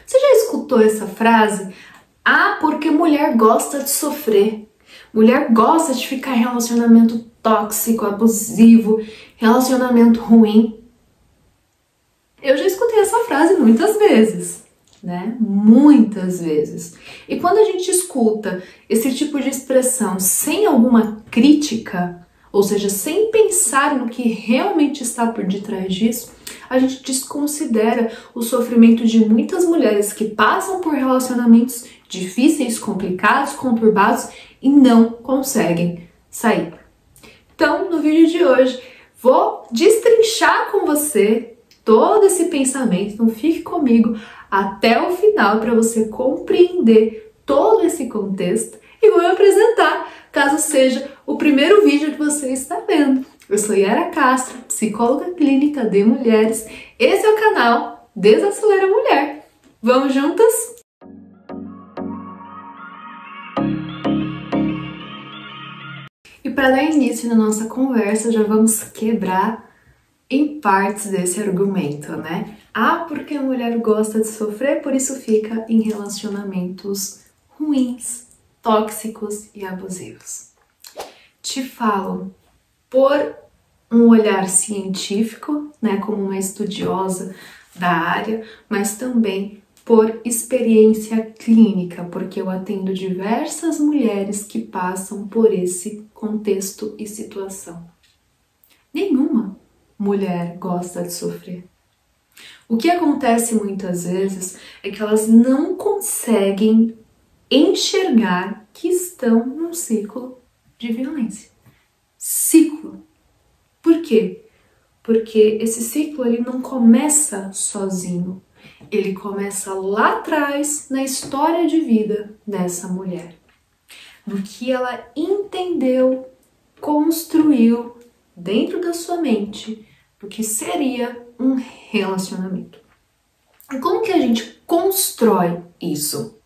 Você já escutou essa frase? Ah, porque mulher gosta de sofrer. Mulher gosta de ficar em relacionamento tóxico, abusivo, relacionamento ruim. Eu já escutei essa frase muitas vezes, né? Muitas vezes. E quando a gente escuta esse tipo de expressão sem alguma crítica, ou seja, sem pensar no que realmente está por detrás disso, a gente desconsidera o sofrimento de muitas mulheres que passam por relacionamentos difíceis, complicados, conturbados e não conseguem sair. Então, no vídeo de hoje, vou destrinchar com você todo esse pensamento, então fique comigo até o final para você compreender todo esse contexto e vou me apresentar, caso seja o primeiro vídeo que você está vendo. Eu sou Yara Castro, psicóloga clínica de mulheres. Esse é o canal Desacelera Mulher. Vamos juntas? E para dar início na nossa conversa, já vamos quebrar em partes desse argumento, né? Ah, porque a mulher gosta de sofrer, por isso fica em relacionamentos ruins, tóxicos e abusivos. Te falo por um olhar científico, né, como uma estudiosa da área, mas também por experiência clínica, porque eu atendo diversas mulheres que passam por esse contexto e situação. Nenhuma mulher gosta de sofrer. O que acontece muitas vezes é que elas não conseguem enxergar que estão num ciclo de violência. Ciclo. Por quê? Porque esse ciclo ele não começa sozinho. Ele começa lá atrás na história de vida dessa mulher. No que ela entendeu, construiu dentro da sua mente do que seria um relacionamento. E como que a gente constrói isso?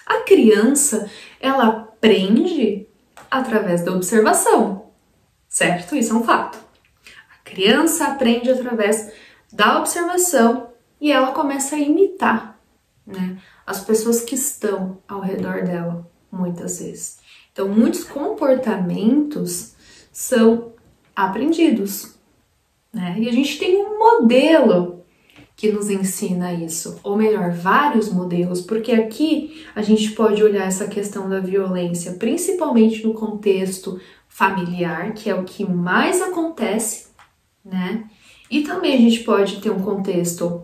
A criança, ela aprende através da observação, certo? Isso é um fato. A criança aprende através da observação e ela começa a imitar, né, as pessoas que estão ao redor dela, muitas vezes. Então, muitos comportamentos são aprendidos, né? E a gente tem um modelo que nos ensina isso, ou melhor, vários modelos, porque aqui a gente pode olhar essa questão da violência, principalmente no contexto familiar, que é o que mais acontece, né? E também a gente pode ter um contexto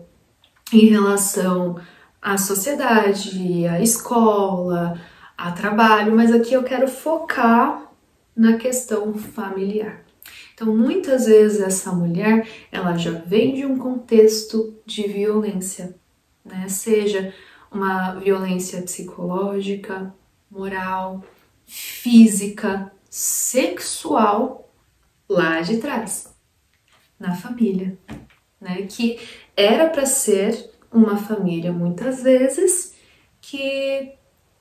em relação à sociedade, à escola, a trabalho, mas aqui eu quero focar na questão familiar. Então, muitas vezes essa mulher, ela já vem de um contexto de violência, né? Seja uma violência psicológica, moral, física, sexual, lá de trás, na família, né? Que era para ser uma família, muitas vezes, que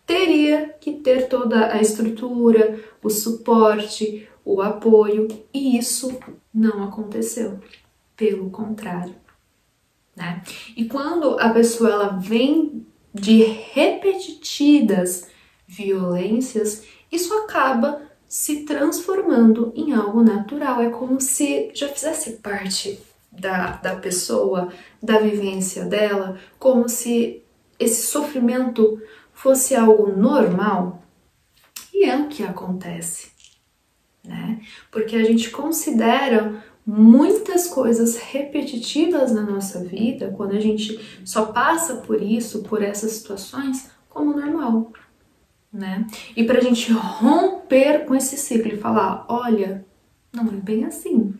teria que ter toda a estrutura, o suporte, o apoio, e isso não aconteceu, pelo contrário, né? E quando a pessoa ela vem de repetidas violências, isso acaba se transformando em algo natural, é como se já fizesse parte da pessoa, da vivência dela, como se esse sofrimento fosse algo normal, e é o que acontece, né? Porque a gente considera muitas coisas repetitivas na nossa vida, quando a gente só passa por isso, por essas situações, como normal, né? E pra gente romper com esse ciclo e falar, olha, não é bem assim.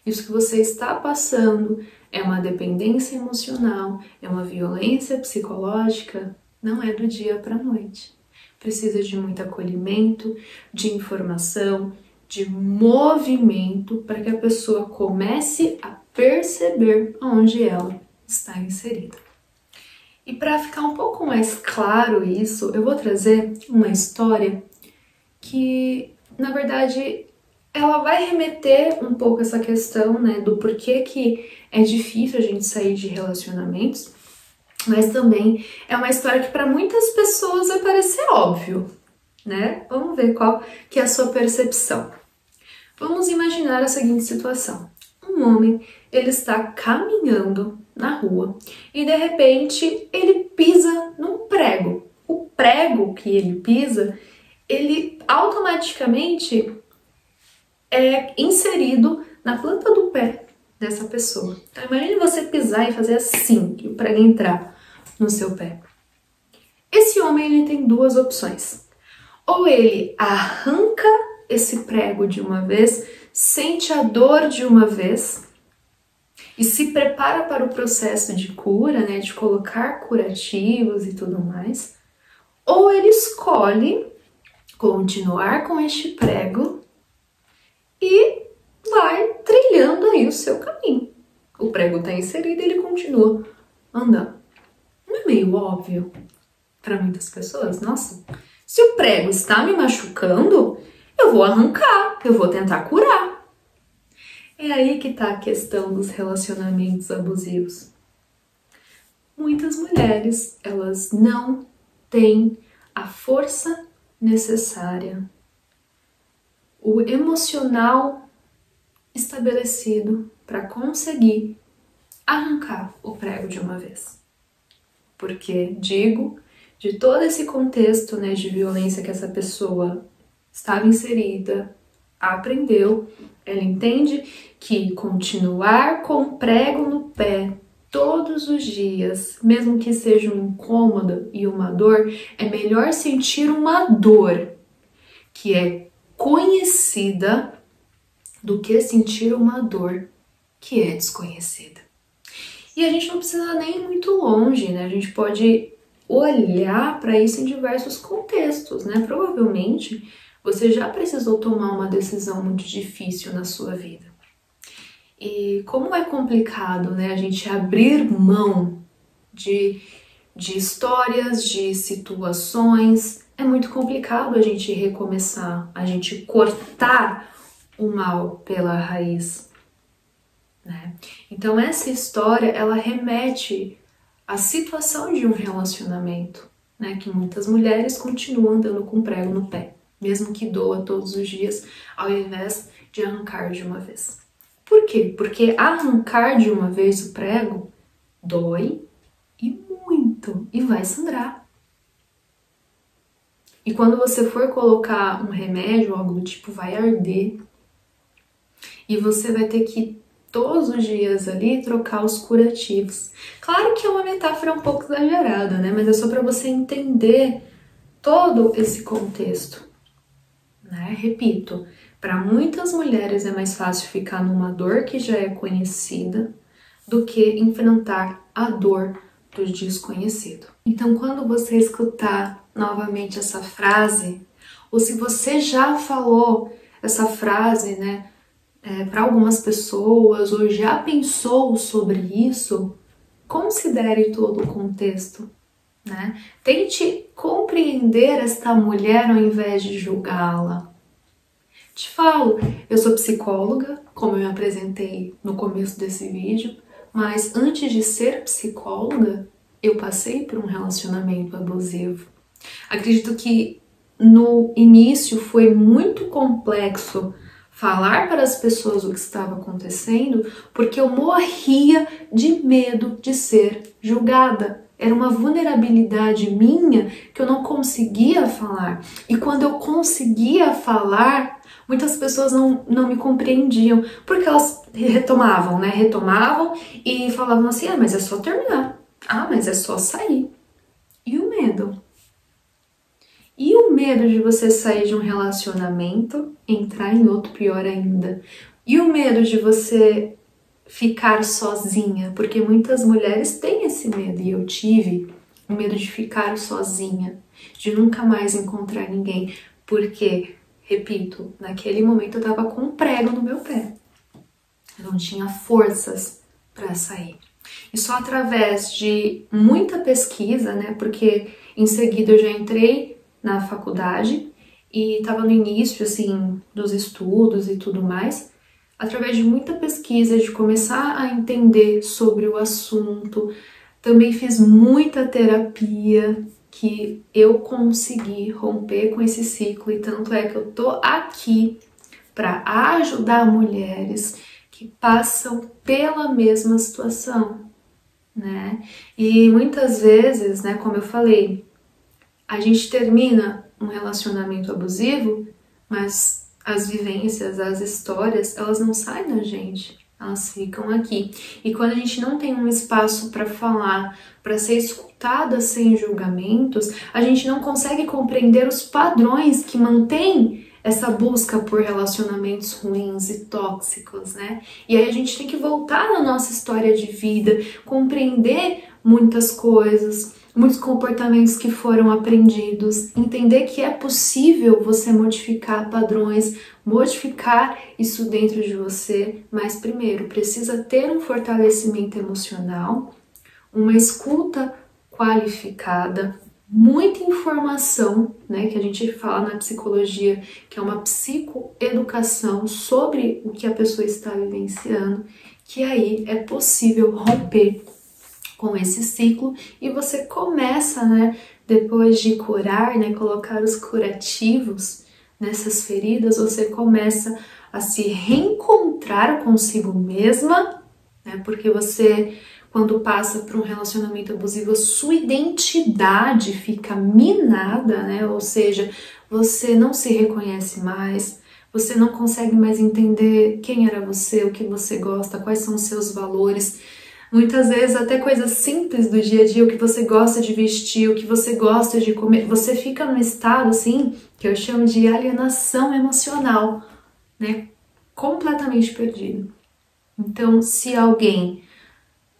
Isso que você está passando é uma dependência emocional, é uma violência psicológica, não é do dia para a noite. Precisa de muito acolhimento, de informação, de movimento para que a pessoa comece a perceber onde ela está inserida. E para ficar um pouco mais claro isso, eu vou trazer uma história que, na verdade, ela vai remeter um pouco essa questão, né, do porquê que é difícil a gente sair de relacionamentos. mas também é uma história que para muitas pessoas vai parecer óbvio, né? Vamos ver qual que é a sua percepção. Vamos imaginar a seguinte situação. Um homem, ele está caminhando na rua e de repente ele pisa num prego. O prego que ele pisa, ele automaticamente é inserido na planta do pé dessa pessoa. Então imagine você pisar e fazer assim, e o prego entrar no seu pé. Esse homem, ele tem duas opções. Ou ele arranca esse prego de uma vez, sente a dor de uma vez e se prepara para o processo de cura, né, de colocar curativos e tudo mais. Ou ele escolhe continuar com este prego e vai trilhando aí o seu caminho. O prego está inserido e ele continua andando. Não é meio óbvio para muitas pessoas? Nossa, se o prego está me machucando, eu vou arrancar, eu vou tentar curar. É aí que está a questão dos relacionamentos abusivos. Muitas mulheres, elas não têm a força necessária, o emocional estabelecido para conseguir arrancar o prego de uma vez. Porque, digo, de todo esse contexto, né, de violência que essa pessoa estava inserida, aprendeu, ela entende que continuar com o prego no pé todos os dias, mesmo que seja um incômodo e uma dor, é melhor sentir uma dor que é conhecida do que sentir uma dor que é desconhecida. E a gente não precisa nem ir muito longe, né? A gente pode olhar para isso em diversos contextos, né? Provavelmente você já precisou tomar uma decisão muito difícil na sua vida. E como é complicado, né, a gente abrir mão de histórias, de situações, é muito complicado a gente recomeçar, a gente cortar o mal pela raiz, né? Então essa história, ela remete à situação de um relacionamento, né, que muitas mulheres continuam andando com prego no pé, mesmo que doa todos os dias, ao invés de arrancar de uma vez. Por quê? Porque arrancar de uma vez o prego dói e muito, e vai sangrar. E quando você for colocar um remédio, algo do tipo, vai arder. E você vai ter que, todos os dias ali, trocar os curativos. Claro que é uma metáfora um pouco exagerada, né? Mas é só para você entender todo esse contexto, né? Repito, para muitas mulheres é mais fácil ficar numa dor que já é conhecida do que enfrentar a dor do desconhecido. Então, quando você escutar novamente essa frase, ou se você já falou essa frase, né, para algumas pessoas, ou já pensou sobre isso, considere todo o contexto, né? Tente compreender esta mulher ao invés de julgá-la. Te falo, eu sou psicóloga, como eu me apresentei no começo desse vídeo, mas antes de ser psicóloga, eu passei por um relacionamento abusivo. Acredito que no início foi muito complexo falar para as pessoas o que estava acontecendo, porque eu morria de medo de ser julgada. Era uma vulnerabilidade minha que eu não conseguia falar. E quando eu conseguia falar, muitas pessoas não me compreendiam, porque elas retomavam, né? Retomavam e falavam assim, mas é só terminar. Mas é só sair. E o medo? E o medo de você sair de um relacionamento, entrar em outro pior ainda? E o medo de você ficar sozinha? Porque muitas mulheres têm esse medo, e eu tive o medo de ficar sozinha, de nunca mais encontrar ninguém, porque, repito, naquele momento eu tava com um prego no meu pé. Eu não tinha forças para sair. E só através de muita pesquisa, né, porque em seguida eu já entrei na faculdade e estava no início, assim, dos estudos e tudo mais, através de muita pesquisa, de começar a entender sobre o assunto, também fiz muita terapia, que eu consegui romper com esse ciclo, e tanto é que eu tô aqui para ajudar mulheres que passam pela mesma situação, né? E muitas vezes, né, como eu falei, a gente termina um relacionamento abusivo, mas as vivências, as histórias, elas não saem da gente, elas ficam aqui. E quando a gente não tem um espaço para falar, para ser escutada sem julgamentos, a gente não consegue compreender os padrões que mantêm essa busca por relacionamentos ruins e tóxicos, né? E aí a gente tem que voltar na nossa história de vida, compreender muitas coisas, muitos comportamentos que foram aprendidos, entender que é possível você modificar padrões, modificar isso dentro de você, mas primeiro precisa ter um fortalecimento emocional, uma escuta qualificada, muita informação, né, que a gente fala na psicologia, que é uma psicoeducação sobre o que a pessoa está vivenciando, que aí é possível romper com esse ciclo e você começa, né, depois de curar, né, colocar os curativos nessas feridas, você começa a se reencontrar consigo mesma, né, porque você, quando passa por um relacionamento abusivo, a sua identidade fica minada, né, ou seja, você não se reconhece mais, você não consegue mais entender quem era você, o que você gosta, quais são os seus valores. Muitas vezes até coisas simples do dia a dia, o que você gosta de vestir, o que você gosta de comer, você fica num estado assim, que eu chamo de alienação emocional, né? Completamente perdido. Então, se alguém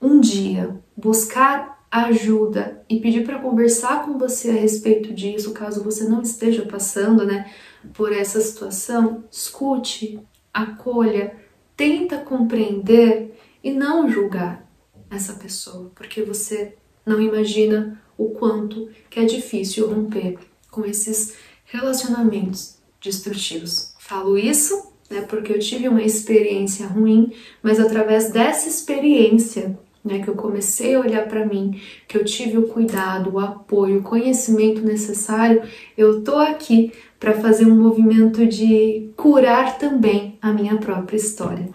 um dia buscar ajuda e pedir para conversar com você a respeito disso, caso você não esteja passando, né, por essa situação, escute, acolha, tenta compreender e não julgar essa pessoa, porque você não imagina o quanto que é difícil romper com esses relacionamentos destrutivos. Falo isso, né, porque eu tive uma experiência ruim, mas através dessa experiência, né, que eu comecei a olhar para mim, que eu tive o cuidado, o apoio, o conhecimento necessário, eu tô aqui para fazer um movimento de curar também a minha própria história,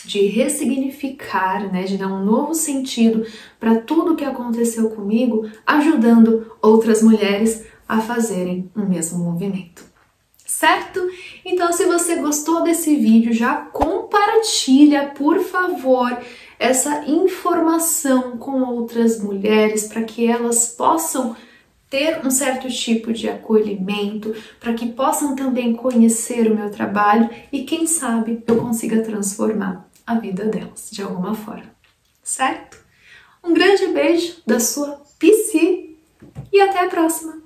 de ressignificar, né, de dar um novo sentido para tudo que aconteceu comigo, ajudando outras mulheres a fazerem o mesmo movimento. Certo? Então, se você gostou desse vídeo, já compartilha, por favor, essa informação com outras mulheres para que elas possam ter um certo tipo de acolhimento, para que possam também conhecer o meu trabalho e quem sabe eu consiga transformar a vida delas de alguma forma, certo? Um grande beijo da sua Psi e até a próxima!